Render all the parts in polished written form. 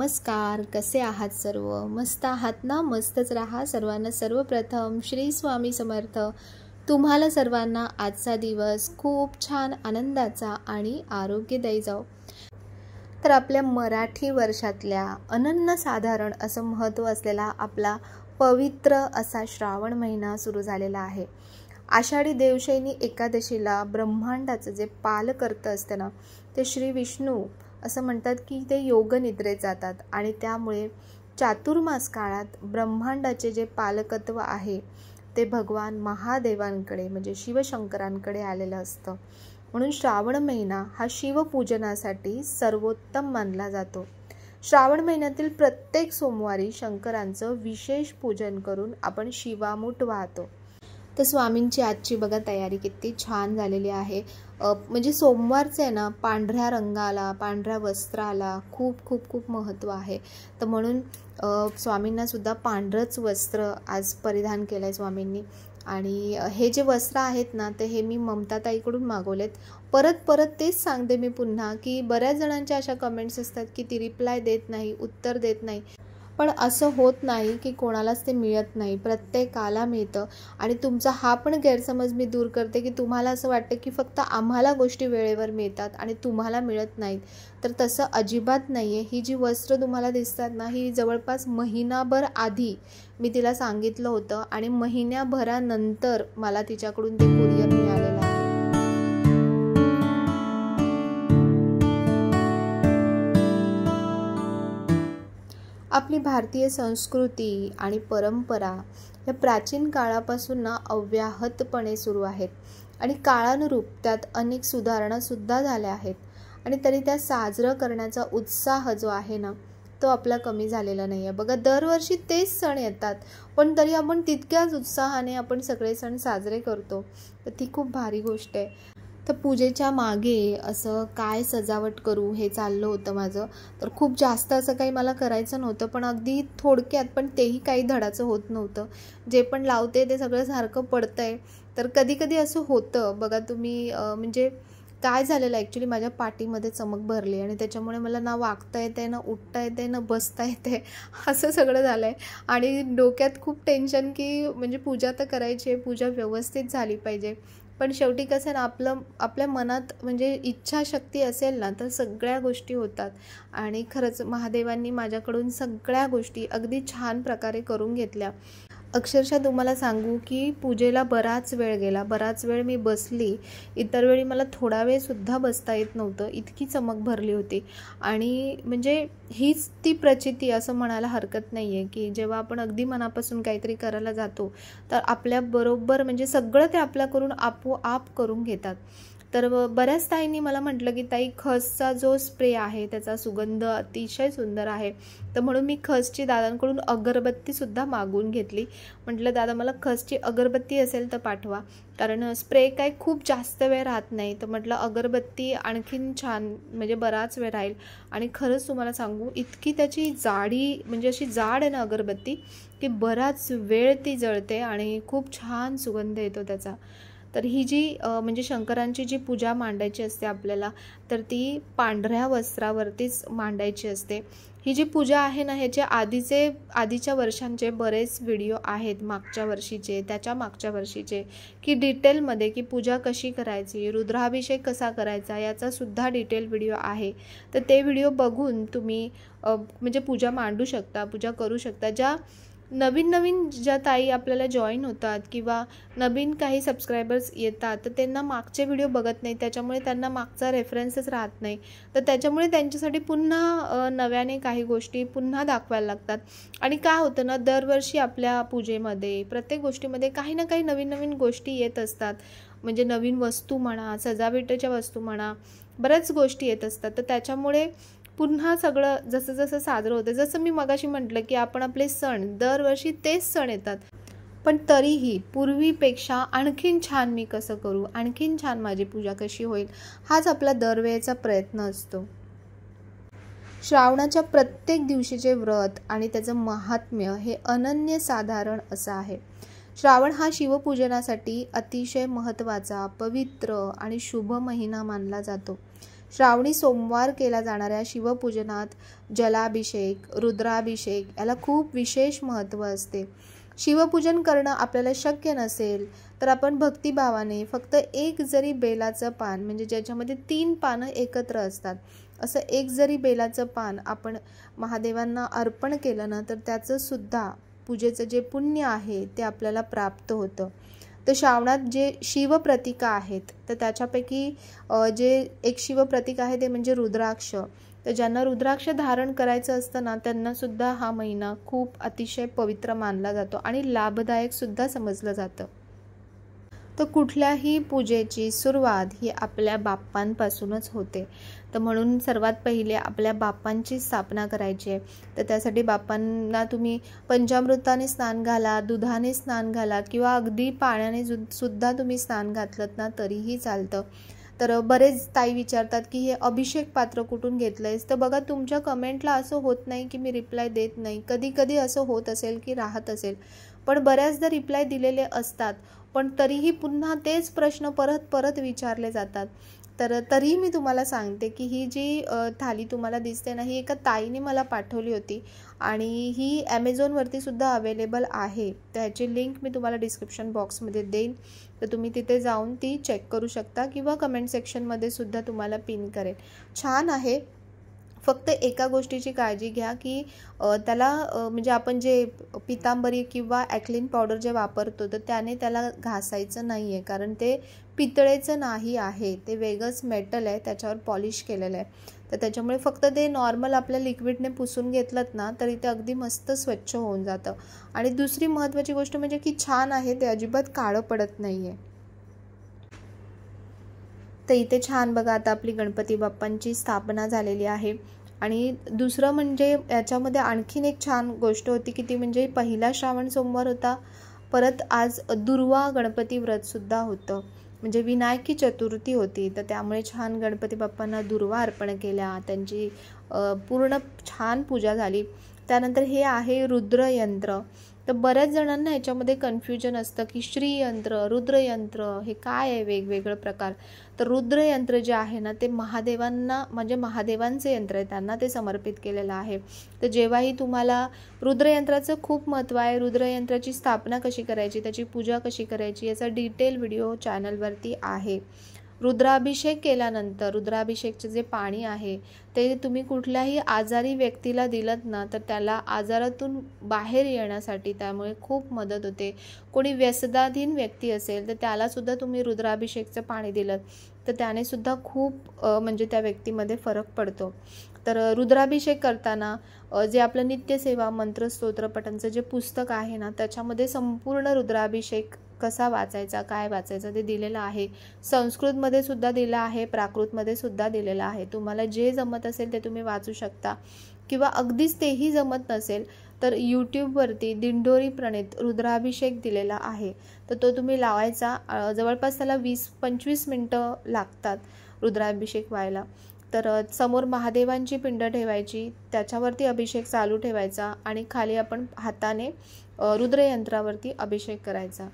नमस्कार, कसे आहात सर्व? मस्त आहात ना? मस्तच राहा. सर्वांना सर्वप्रथम श्री स्वामी समर्थ. तुम्हाला सर्वांना आजचा दिवस खूप छान आनंदाचा आणि आरोग्यदायी जाओ. तर आपल्या मराठी वर्षातल्या अनन्यसाधारण असं महत्त्व असलेला आपला पवित्र असा श्रावण महिना सुरू झालेला आहे. आषाढी देवशयनी एकादशीला ब्रह्मांडाचं जे पालकर्ता असतं ना, ते श्री विष्णू असं म्हणतात की ते योगनिद्रेत जातात आणि त्यामुळे चातुर्मास काळात ब्रह्मांडाचे जे पालकत्व आहे ते भगवान महादेवांकडे म्हणजे शिवशंकरांकडे आलेलं असतं. म्हणून श्रावण महिना हा शिवपूजनासाठी सर्वोत्तम मानला जातो. श्रावण महिन्यातील प्रत्येक सोमवारी शंकरांचं विशेष पूजन करून आपण शिवामूठ वाहतो. तर स्वामींची आजची बघा तयारी किती छान झालेली आहे. म्हणजे सोमवारचं आहे ना, पांढऱ्या रंगाला, पांढऱ्या वस्त्राला खूप खूप खूप महत्त्व आहे. तर म्हणून स्वामींना सुद्धा पांढरंच वस्त्र आज परिधान केलं आहे स्वामींनी. आणि हे जे वस्त्र आहेत ना, ते हे मी ममताताईकडून मागवलेत. परत तेच सांगते मी पुन्हा की बऱ्याच जणांच्या अशा कमेंट्स असतात की ती रिप्लाय देत नाही, उत्तर देत नाही. पण असं होत नाही की कोणालाच ते मिळत नाही, प्रत्येकाला मिळतं. आणि तुमचा हा पण गैरसमज मी दूर करते की तुम्हाला असं वाटतं की फक्त आम्हाला गोष्टी वेळेवर मिळतात आणि तुम्हाला मिळत नाहीत. तर तसं अजिबात नाही आहे. ही जी वस्त्र तुम्हाला दिसतात ना, ही जवळपास महिनाभर आधी मी तिला सांगितलं होतं आणि महिन्याभरानंतर मला तिच्याकडून ते कुरिअर मिळालेलं आहे. आपली भारतीय संस्कृती आणि परंपरा या प्राचीन काळापासून ना अव्याहतपणे सुरू आहेत आणि काळानुरूप त्यात अनेक सुधारणासुद्धा झाल्या आहेत. आणि तरी त्या साजरं करण्याचा उत्साह जो आहे ना, तो आपला कमी झालेला नाही आहे. बघा, दरवर्षी तेच सण येतात पण तरी आपण तितक्याच उत्साहाने आपण सगळे सण साजरे करतो. तर ती खूप भारी गोष्ट आहे. तर पूजेच्या मागे असं काय सजावट करू हे चाललं होतं माझं. तर खूप जास्त असं काही मला करायचं नव्हतं, पण अगदी थोडक्यात, पण तेही काही धडाचं होत नव्हतं. जे पण लावते ते सगळं सारखं पडतं आहे. तर कधी कधी असं होतं बघा तुम्ही, म्हणजे काय झालेलं ॲक्च्युली माझ्या पाठीमध्ये चमक भरली आणि त्याच्यामुळे मला ना वागता येते, ना उठता येते, ना बसता येते, असं सगळं झालं आहे. आणि डोक्यात खूप टेन्शन की म्हणजे पूजा तर करायची आहे, पूजा व्यवस्थित झाली पाहिजे. पण शेवटी कसं आहे ना, आपल्या मनात म्हणजे इच्छाशक्ती असेल ना, तर सगळ्या गोष्टी होतात. आणि खरंच महादेवांनी माझ्याकडून सगळ्या गोष्टी अगदी छान प्रकारे करून घेतल्या. अक्षरशः तुम्हाला सांगू की पूजेला बराच वेळ गेला, बराच वेळ मी बसली. इतर वेळी मला थोडा वेळसुद्धा बसता येत नव्हतं, इतकी चमक भरली होती. आणि म्हणजे हीच ती प्रचिती असं म्हणायला हरकत नाही आहे की जेव्हा आपण अगदी मनापासून काहीतरी करायला जातो तर आपल्याबरोबर म्हणजे सगळं ते आपल्याकडून आपोआप करून घेतात. तर बऱ्याच ताईंनी मला म्हटलं की ताई, खसचा जो स्प्रे आहे त्याचा सुगंध अतिशय सुंदर आहे. तर म्हणून मी खसची दादांकडून अगरबत्तीसुद्धा मागवून घेतली. म्हटलं दादा, मला खसची अगरबत्ती असेल तर पाठवा, कारण स्प्रे काय खूप जास्त वेळ राहत नाही. तर म्हटलं अगरबत्ती आणखीन छान, म्हणजे बराच वेळ राहील. आणि खरंच तुम्हाला सांगू, इतकी त्याची जाडी म्हणजे अशी जाड आहे ना अगरबत्ती, की बराच वेळ ती जळते आणि खूप छान सुगंध येतो त्याचा. तर ही जी म्हणजे शंकरांची जी पूजा मांडायची असते आपल्याला, तर ती पांढऱ्या वस्त्रावरतीच मांडायची असते. ही जी पूजा आहे ना, ह्याचे आधीच्या वर्षांचे बरेच व्हिडिओ आहेत, मागच्या वर्षीचे, त्याच्या मागच्या वर्षीचे, की डिटेलमध्ये की पूजा कशी करायची, रुद्राभिषेक कसा करायचा, याचासुद्धा डिटेल व्हिडिओ आहे. तर ते व्हिडिओ बघून तुम्ही म्हणजे पूजा मांडू शकता, पूजा करू शकता. ज्या नवीन ज्या ताई आपल्याला जॉईन होतात किंवा नवीन काही सबस्क्रायबर्स येतात, तर त्यांना मागचे व्हिडिओ बघत नाही, त्याच्यामुळे त्यांना मागचा रेफरन्सच राहत नाही. तर त्याच्यामुळे त्यांच्यासाठी पुन्हा नव्याने काही गोष्टी पुन्हा दाखवायला लागतात. आणि काय होतं ना, दरवर्षी आपल्या पूजेमध्ये प्रत्येक गोष्टीमध्ये काही ना काही नवीन गोष्टी येत असतात. म्हणजे नवीन वस्तू म्हणा, सजावटीच्या वस्तू म्हणा, बऱ्याच गोष्टी येत असतात. तर त्याच्यामुळे पुन्हा सगळं जसं साजरं होतं. जसं मी मगाशी म्हटलं की आपण आपले सण दरवर्षी तेच सण येतात, पण तरीही पूर्वीपेक्षा आणखीन छान मी कसं करू, आणखीन छान माझी पूजा कशी होईल, हाच आपला दरवेळेचा प्रयत्न असतो. श्रावणाच्या प्रत्येक दिवशीचे व्रत आणि त्याचं महात्म्य हे अनन्यसाधारण असं आहे. श्रावण हा शिवपूजनासाठी अतिशय महत्त्वाचा, पवित्र आणि शुभ महिना मानला जातो. श्रावणी सोमवार केला जाणाऱ्या शिवपूजनात जलाभिषेक, रुद्राभिषेक याला खूप विशेष महत्त्व असते. शिवपूजन करणं आपल्याला शक्य नसेल तर आपण भक्तिभावाने फक्त एक जरी बेलाचं पान, म्हणजे ज्याच्यामध्ये 3 पानं एकत्र असतात, असं एक जरी बेलाचं पान आपण महादेवांना अर्पण केलं ना, तर त्याचं सुद्धा पूजेचं जे पुण्य आहे ते आपल्याला प्राप्त होतं. तर श्रावणात जे शिवप्रतिका आहेत तर त्याच्यापैकी जे एक शिवप्रतीक आहे ते म्हणजे रुद्राक्ष. तर ज्यांना रुद्राक्ष धारण करायचं असतं ना, त्यांनासुद्धा हा महिना खूप अतिशय पवित्र मानला जातो आणि लाभदायक सुद्धा समजलं जातं. तर कुठल्याही पूजेची सुरुवात ही आपल्या बाप्पांपासूनच होते. तर म्हणून सर्वात पहिले आपल्या बाप्पांची स्थापना करायची आहे. तर त्यासाठी बाप्पांना तुम्ही पंचामृताने स्नान घाला, दुधाने स्नान घाला किंवा अगदी पाण्याने सुद्धा तुम्ही स्नान घातलं ना तरीही चालतं. तर बरेच ताई विचारतात की हे अभिषेक पात्र कुठून घेतलंयस. तर बघा, तुमच्या कमेंटला असं होत नाही की मी रिप्लाय देत नाही. कधी कधी असं होत असेल की राहत असेल, पण बऱ्याचदा रिप्लाय दिलेले असतात, पण तरीही पुन्हा तेच प्रश्न परत परत विचारले जातात. तर तरीही मी तुम्हाला सांगते की ही जी थाली तुम्हाला दिसते ना, ही एका ताईने मला पाठवली होती आणि ही ॲमेझॉनवरती सुद्धा अवेलेबल आहे. त्याची लिंक मी तुम्हाला डिस्क्रिप्शन बॉक्समध्ये देईन, तर तुम्ही तिथे जाऊन ती चेक करू शकता किंवा कमेंट सेक्शनमध्ये सुद्धा तुम्हाला पिन करेल. छान आहे. फक्त एका गोष्टीची काळजी घ्या की त्याला म्हणजे आपण जे पितांबरी किंवा ॲक्लिन पावडर जे वापरतो तर त्याने त्याला घासायचं नाही आहे, कारण ते पितळेचं नाही आहे, ते वेगळंच मेटल आहे, त्याच्यावर पॉलिश केलेलं आहे. तर त्याच्यामुळे फक्त ते नॉर्मल आपल्या लिक्विडने पुसून घेतलं ना तरी ते अगदी मस्त स्वच्छ होऊन जातं. आणि दुसरी महत्त्वाची गोष्ट म्हणजे की छान आहे, ते अजिबात काळं पडत नाही आहे. तर इथे छान बघा, आता आपली गणपती बाप्पांची स्थापना झालेली आहे. आणि दुसरं म्हणजे याच्यामध्ये आणखीन एक छान गोष्ट होती की ती म्हणजे पहिला श्रावण सोमवार होता, परत आज दुर्वा गणपती व्रतसुद्धा होतं, म्हणजे विनायकी चतुर्थी होती. तर त्यामुळे छान गणपती बाप्पांना दुर्वा अर्पण केल्या, त्यांची पूर्ण छान पूजा झाली. त्यानंतर हे आहे रुद्रयंत्र. तर बऱ्याच जणांना ह्याच्यामध्ये कन्फ्युजन असतं की श्रीयंत्र, रुद्रयंत्र हे काय आहे, वेगवेगळं प्रकार. तर रुद्रयंत्र जे आहे ना ते महादेवांना, म्हणजे महादेवांचे यंत्र आहे, त्यांना ते समर्पित केलेलं आहे. तर जेव्हाही तुम्हाला रुद्रयंत्राचं खूप महत्त्व आहे, रुद्रयंत्राची स्थापना कशी करायची, त्याची पूजा कशी करायची याचा डिटेल व्हिडिओ चॅनलवरती आहे. रुद्राभिषेक केल्यानंतर रुद्राभिषेकचे जे पाणी आहे ते तुम्ही कुठल्याही आजारी व्यक्तीला दिलत ना तर त्याला आजारातून बाहेर येण्यासाठी त्यामुळे खूप मदत होते. कोणी व्यसनाधीन व्यक्ती असेल तर त्यालासुद्धा तुम्ही रुद्राभिषेकचं पाणी दिलं तर त्याने सुद्धा खूप म्हणजे त्या व्यक्तीमध्ये फरक पडतो. तर रुद्राभिषेक करताना जे आपलं नित्यसेवा मंत्र स्तोत्रपटांचं जे पुस्तक आहे ना त्याच्यामध्ये संपूर्ण रुद्राभिषेक कसा वाचायचा, काय वाचायचं ते दिलेलं आहे. संस्कृतमध्ये सुद्धा दिलं आहे, प्राकृतमध्ये सुद्धा दिलेलं आहे. तुम्हाला जे जमत असेल ते तुम्ही वाचू शकता किंवा अगदीच तेही जमत नसेल तर यूट्यूबवरती दिंडोरी प्रणित रुद्राभिषेक दिलेला आहे, तर तो तुम्ही लावायचा. जवळपास त्याला 20-25 मिनटं लागतात रुद्राभिषेक व्हायला. तर समोर महादेवांची पिंड ठेवायची, त्याच्यावरती अभिषेक चालू ठेवायचा आणि खाली आपण हाताने रुद्रयंत्रावरती अभिषेक करायचा.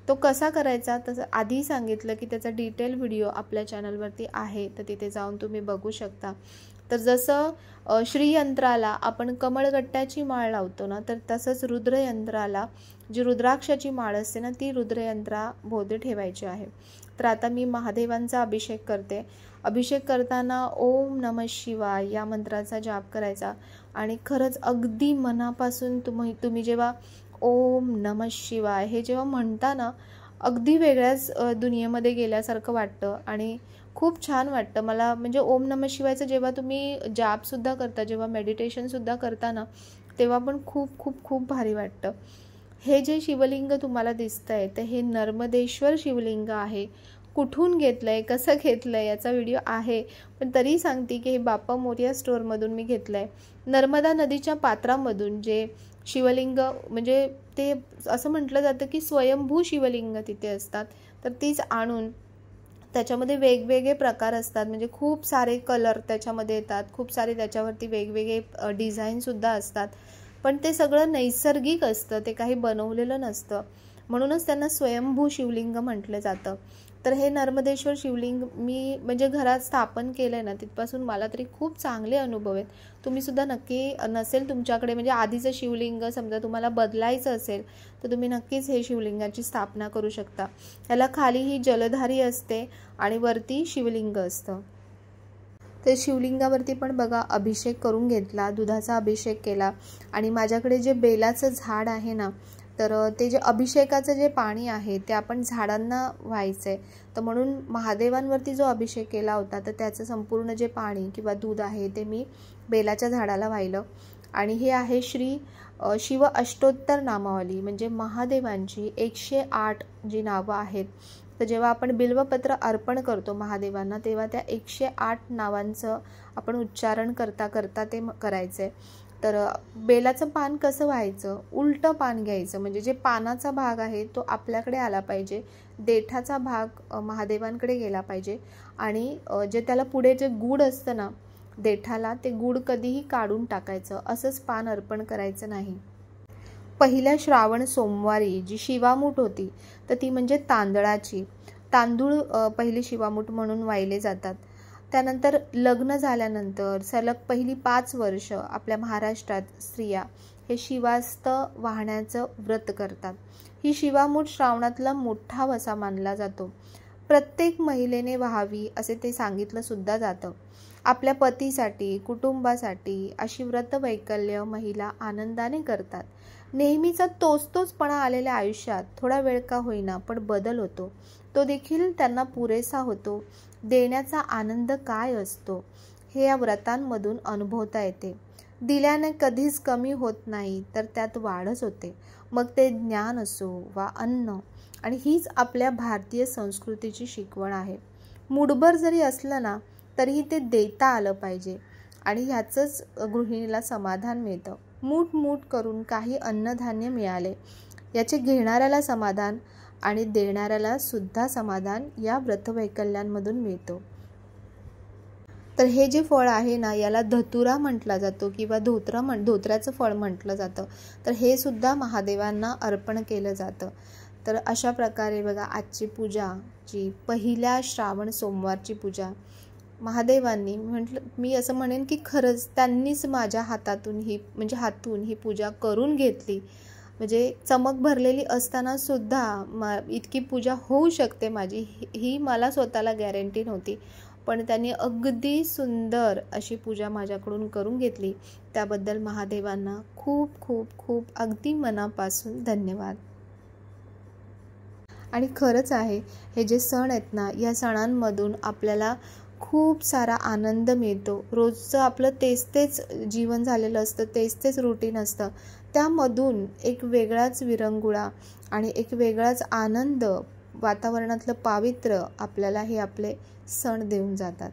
तो कसा करायचा तसं आधी सांगितलं की त्याचा डिटेल व्हिडिओ आपल्या चॅनलवरती आहे, तर तिथे जाऊन तुम्ही बघू शकता. तर जसं श्रीयंत्राला आपण कमळगट्ट्याची माळ लावतो ना, तर तसंच रुद्रयंत्राला जी रुद्राक्षाची माळ असते ना ती रुद्रयंत्राभोवती ठेवायची आहे. तर आता मी महादेवांचा अभिषेक करते. अभिषेक करताना ओम नमः शिवाय या मंत्राचा जाप करायचा आणि खरंच अगदी मनापासून तुम्ही जेव्हा ओम नमः शिवाय हे जेव्हा म्हणता ना अगदी वेगळ्याच दुनियेमध्ये गेल्यासारखं वाटतं आणि खूप छान वाटतं मला. म्हणजे ओम नमः शिवायचं जेव्हा तुम्ही जापसुद्धा करता, जेव्हा मेडिटेशनसुद्धा करता ना तेव्हा पण खूप खूप खूप भारी वाटतं. हे जे शिवलिंग तुम्हाला दिसतं आहे तर हे नर्मदेश्वर शिवलिंग आहे. कुठून घेतलं आहे, कसं घेतलं आहे याचा व्हिडिओ आहे, पण तरी सांगते की हे बाप्पा मोरया स्टोअरमधून मी घेतलं आहे. नर्मदा नदीच्या पात्रामधून जे शिवलिंग, म्हणजे ते असं म्हटलं जातं की स्वयंभू शिवलिंग तिथे असतात, तर तीच आणून त्याच्यामध्ये वेगवेगळे प्रकार असतात, म्हणजे खूप सारे कलर त्याच्यामध्ये येतात, खूप सारे त्याच्यावरती वेगवेगळे डिझाईनसुद्धा असतात, पण ते सगळं नैसर्गिक असतं, ते काही बनवलेलं नसतं, म्हणूनच त्यांना स्वयंभू शिवलिंग म्हटलं जातं. तर हे नर्मदेश्वर शिवलिंग मी म्हणजे घरात स्थापन केलं आहे ना, तिथपासून मला तरी खूप चांगले अनुभव आहेत. तुम्हीसुद्धा नक्की, नसेल तुमच्याकडे म्हणजे आधीचं शिवलिंग समजा तुम्हाला बदलायचं असेल तर तुम्ही नक्कीच हे शिवलिंगाची स्थापना करू शकता. याला खाली ही जलधारी असते आणि वरती शिवलिंग असतं. तर शिवलिंगावरती पण बघा अभिषेक करून घेतला, दुधाचा अभिषेक केला. आणि माझ्याकडे जे बेलाचं झाड आहे ना, तर ते जे अभिषेकाचं जे पाणी आहे ते आपण झाडांना व्हायचं आहे. तर म्हणून महादेवांवरती जो अभिषेक केला होता तर त्याचं संपूर्ण जे पाणी किंवा दूध आहे ते मी बेलाच्या झाडाला वाहिलं. आणि हे आहे श्री शिव अष्टोत्तर नामावली, म्हणजे महादेवांची 108 जी नावं आहेत. तर जेव्हा आपण बिल्वपत्र अर्पण करतो महादेवांना तेव्हा त्या 108 नावांचं आपण उच्चारण करता करता ते करायचं आहे. तर बेलाचं पान कसं व्हायचं, उलटं पान घ्यायचं, म्हणजे जे पानाचा भाग आहे तो आपल्याकडे आला पाहिजे, देठाचा भाग महादेवांकडे गेला पाहिजे. आणि जे त्याला पुढे जे गूळ असतं ना देठाला, ते गूळ कधीही काढून टाकायचं, असंच पान अर्पण करायचं नाही. पहिल्या श्रावण सोमवारी जी शिवामूठ होती तर ती म्हणजे तांदळाची, तांदूळ पहिली शिवामूठ म्हणून वाहिले जातात. त्यानंतर लग्न झाल्यानंतर सलग पहिली 5 वर्ष आपल्या महाराष्ट्रात स्त्रिया हे शिवास्त वाहण्याचं व्रत करतात. ही शिवामूठ श्रावणातला मोठा वसा मानला जातो. प्रत्येक महिलेने व्हावी असे ते सांगितलं सुद्धा जातं. आपल्या पतीसाठी, कुटुंबासाठी अशी व्रतवैकल्य महिला आनंदाने करतात. नेहमीचा तोचपणा आलेल्या आयुष्यात थोडा वेळ का होईना पण बदल होतो, तो देखील त्यांना पुरेसा होतो. देण्याचा आनंद काय असतो हे या व्रतांमधून अनुभवता येते. दिल्याने कधीच कमी होत नाही तर त्यात वाढच होते, मग ते ज्ञान असो वा अन्न. आणि हीच आपल्या भारतीय संस्कृतीची शिकवण आहे. मूठभर जरी असलं ना तरीही ते देता आलं पाहिजे आणि ह्याचंच गृहिणीला समाधान मिळतं. मूठ करून काही अन्नधान्य मिळाले याचे घेणाऱ्याला समाधान आणि देणाऱ्याला सुद्धा समाधान या व्रतवैकल्यांमधून मिळतो. तर हे जे फळ आहे ना याला धतुरा म्हटला जातो किंवा धोत्र्याचं फळ म्हटलं जातं. तर हे सुद्धा महादेवांना अर्पण केलं जातं. तर अशा प्रकारे बघा आजची पूजा, जी पहिल्या श्रावण सोमवारची पूजा महादेवांनी मी असं म्हणेन की खरंच त्यांनीच माझ्या हातून ही पूजा करून घेतली. म्हणजे चमक भरलेली असताना सुद्धा इतकी पूजा होऊ शकते माझी ही मला स्वतःला गॅरंटी नव्हती, पण त्यांनी अगदी सुंदर अशी पूजा माझ्याकडून करून घेतली. त्याबद्दल महादेवांना खूप खूप खूप अगदी मनापासून धन्यवाद. आणि खरंच आहे, हे जे सण आहेत ना या सणांमधून आपल्याला खूप सारा आनंद मिळतो. रोजचं आपलं तेच जीवन झालेलं असतं, तेच रुटीन असतं, त्यामधून एक वेगळाच विरंगुळा आणि एक वेगळाच आनंद, वातावरणातलं पावित्र्य आपल्याला हे आपले सण देऊन जातात.